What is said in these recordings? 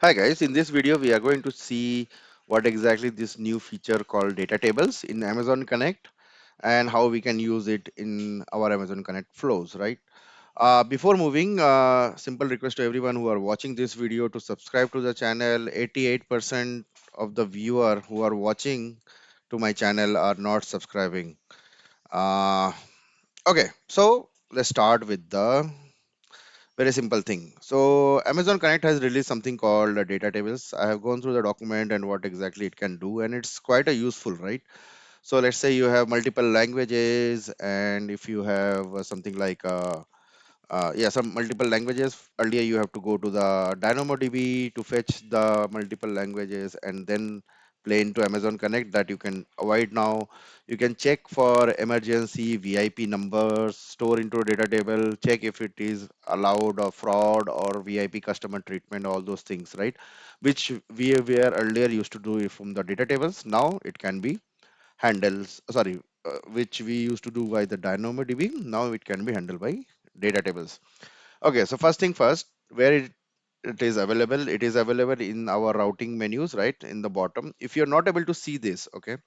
Hi guys, in this video we are going to see what exactly this new feature called data tables in Amazon Connect and how we can use it in our Amazon Connect flows, right? Before moving, simple request to everyone who are watching this video to subscribe to the channel. 88% of the viewer who are watching to my channel are not subscribing. Uh, okay, so let's start with the very simple thing. So Amazon Connect has released something called data tables. I have gone through the document and what exactly it can do, and it's quite a useful, right? So let's say you have multiple languages, and if you have something like some multiple languages. Earlier, you have to go to the Dynamo DB to fetch the multiple languages and then play into Amazon Connect. That you can avoid now. You can check for emergency VIP numbers, store into a data table, check if it is allowed or fraud or VIP customer treatment, all those things, right? Which we were earlier used to do it from the data tables. Now it can be handles, which we used to do by the Dynamo DB. Now it can be handled by data tables. Okay, so first thing first, where it is available, it is available in our routing menus, right, in the bottom. If you're not able to see this, okay,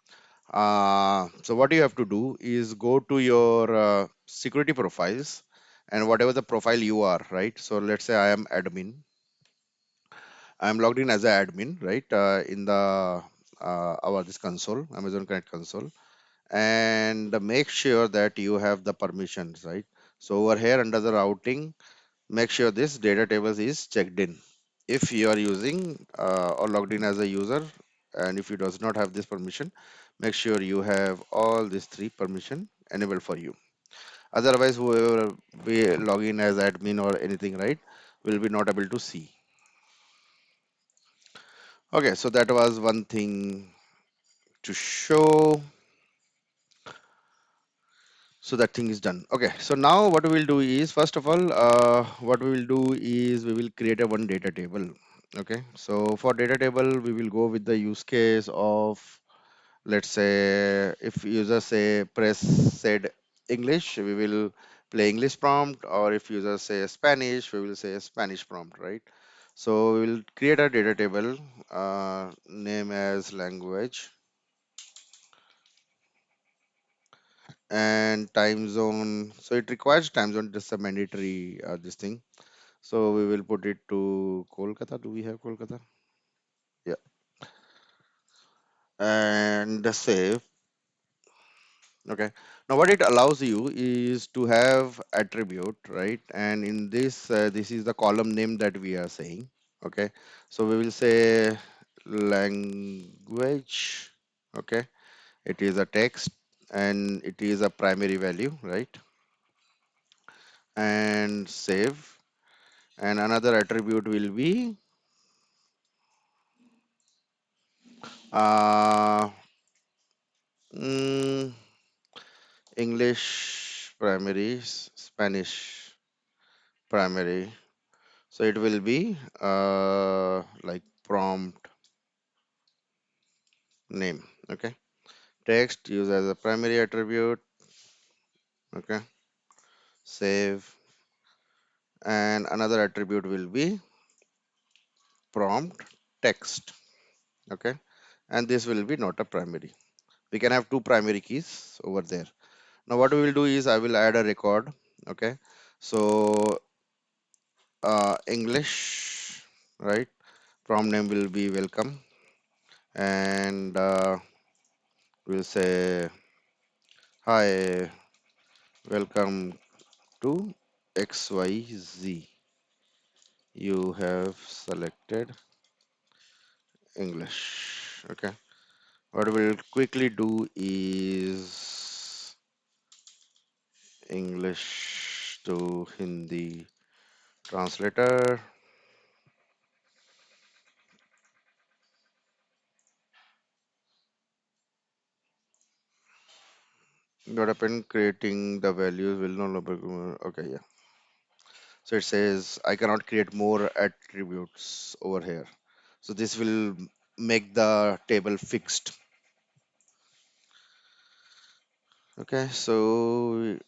so what you have to do is go to your security profiles and whatever the profile you are, right? So let's say I am admin. I'm logged in as an admin, right, in the our this console, Amazon Connect console, and make sure that you have the permissions, right? So over here under the routing, make sure this data tables is checked in. If you are using or logged in as a user, and if you does not have this permission, make sure you have all these three permission enabled for you. Otherwise, whoever we log in as admin or anything, right, will be not able to see. Okay, so that was one thing to show. So that thing is done. Okay, so now what we will do is, first of all, what we will do is we will create a one data table. Okay, so for data table, we will go with the use case of, let's say, if user say press said English, we will play English prompt, or if user say Spanish, we will say Spanish prompt, right? So we will create a data table, name as language, and time zone. So it requires time zone, just a mandatory this thing. So we will put it to Kolkata. Do we have Kolkata? Yeah. And save. Okay. Now what it allows you is to have attribute, right? And in this, this is the column name that we are saying. Okay. So we will say language. Okay. It is a text and it is a primary value, right? And save. And another attribute will be uh, mm, English primary, Spanish primary. So it will be like prompt name. Okay. Text use as a primary attribute. Okay. Save. And another attribute will be prompt text. Okay. And this will be not a primary. We can have two primary keys over there. Now what we will do is I will add a record. Okay. So English, right? Prompt name will be welcome, and we'll say hi, welcome to XYZ. You have selected English. Okay. What we'll quickly do is English to Hindi translator. What happened? Creating the values will no longer. Okay, yeah. So it says I cannot create more attributes over here. So this will make the table fixed. Okay, so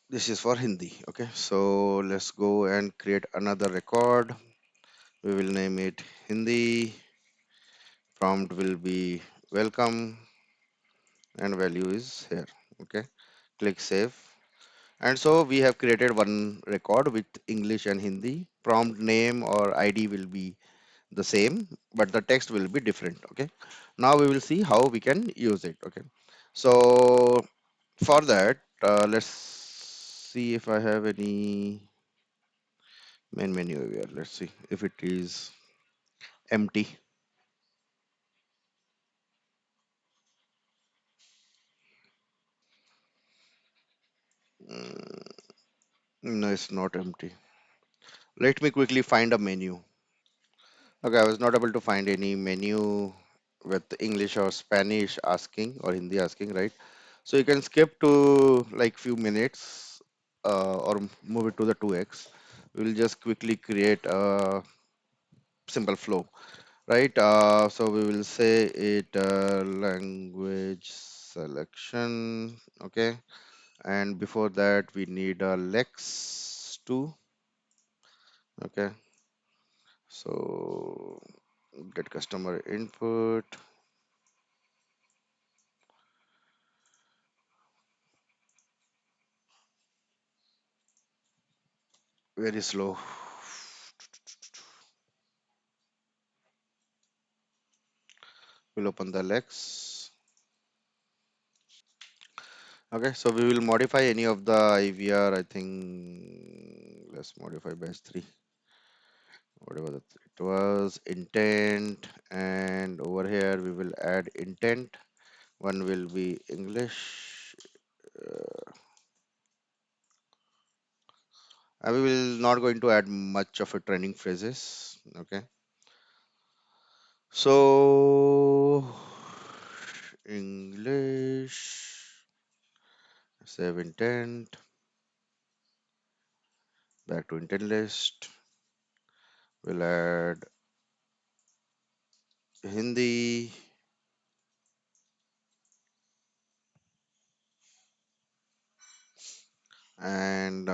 This is for Hindi. Okay, so let's go and create another record. We will name it Hindi. Prompt will be welcome and value is here. Okay, click save. And so we have created one record with English and Hindi. Prompt name or ID will be the same, but the text will be different. Okay, now we will see how we can use it. Okay, so for that, let's see if I have any main menu here. Let's see if it is empty. Mm, no, it's not empty. Let me quickly find a menu. Okay, I was not able to find any menu with English or Spanish asking or Hindi asking, right? So you can skip to like few minutes or move it to the 2x. We'll just quickly create a simple flow, right? So we will say it language selection, okay? And before that, we need a lex too, okay? So get customer input, very slow. We'll open the lex. Okay, so we will modify any of the IVR. I think let's modify batch 3. Whatever it was, intent, and over here we will add intent. One will be English. We will not going to add much of a training phrases. Okay, so English, save intent, back to intent list. We'll add Hindi, and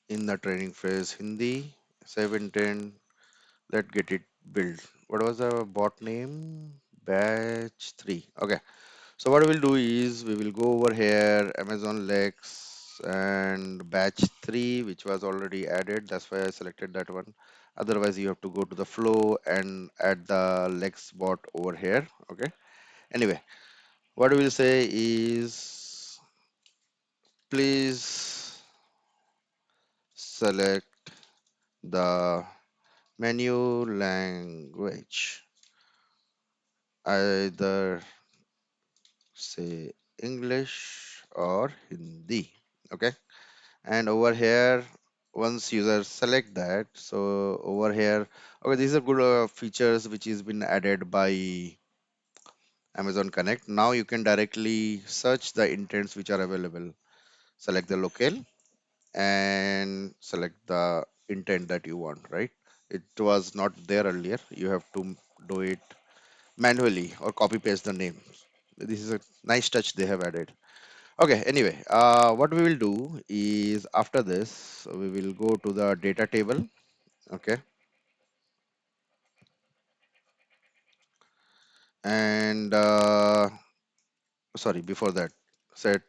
in the training phrase Hindi, save intent. Let's get it built. What was the bot name? Batch 3. Okay. So what we'll do is we will go over here, Amazon Lex and batch 3, which was already added. That's why I selected that one. Otherwise, you have to go to the flow and add the Lex bot over here. Okay. Anyway, what we'll say is please select the menu language, either say English or Hindi. Okay. And over here, once user select that, so over here, okay, these are good features which is been added by Amazon Connect. Now you can directly search the intents which are available. Select the locale and select the intent that you want, right? It was not there earlier. You have to do it manually or copy paste the name. This is a nice touch they have added. Okay, anyway, what we will do is after this, we will go to the data table. Okay, and sorry, before that, set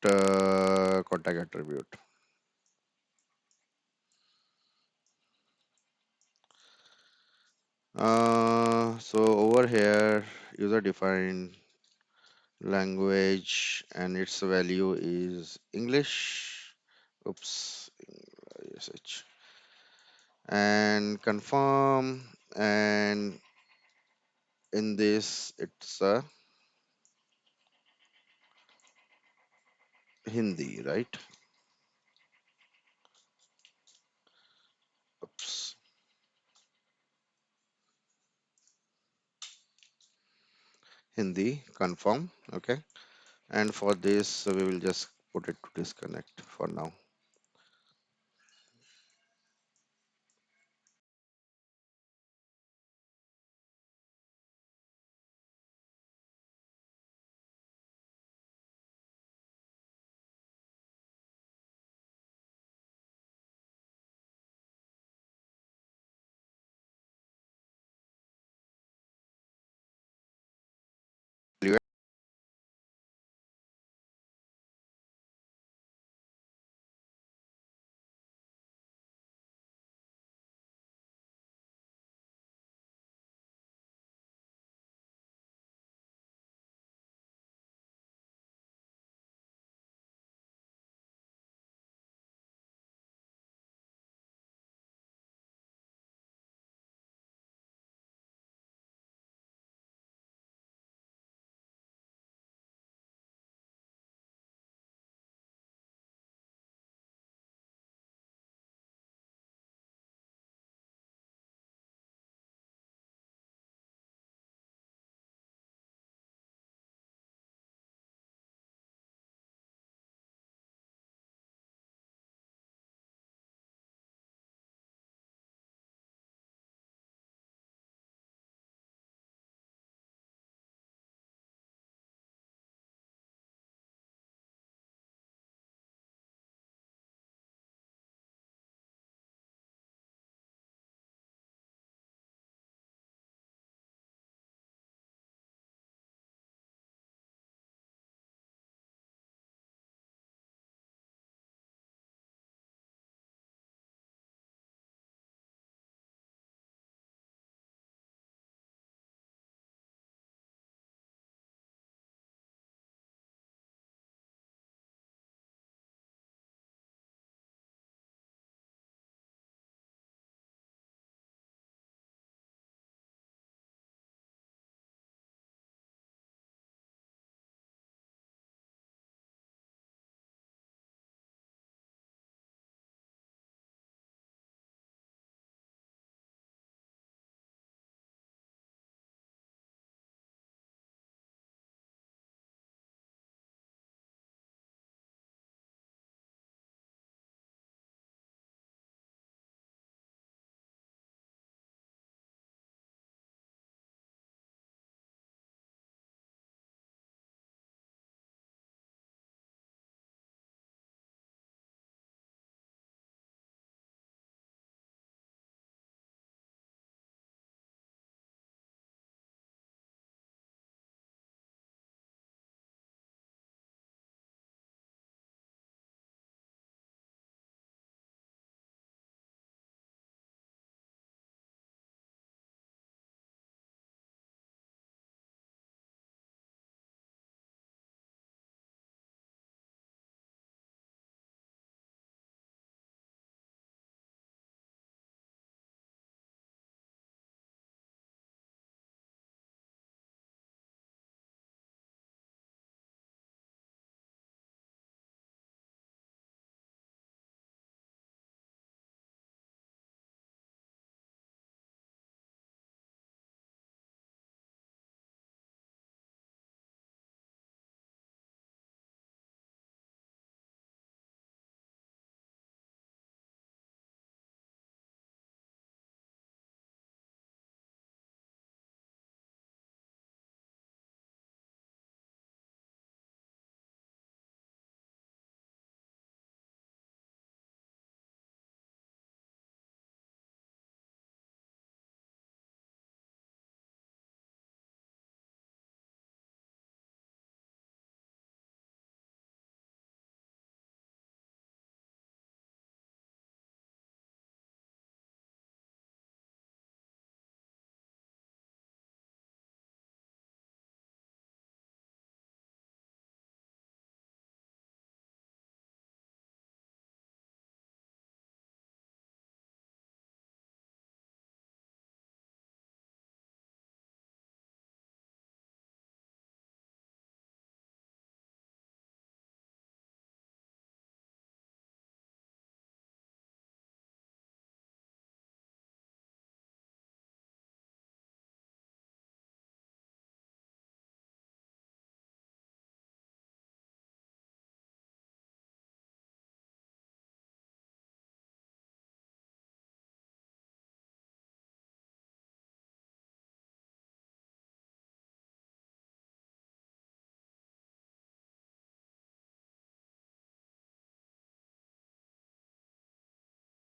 contact attribute. So over here, user defined language and its value is English. Oops, USH. And confirm, and in this it's a Hindi, right? Oops, Hindi, confirm. Okay, and for this we will just put it to disconnect for now.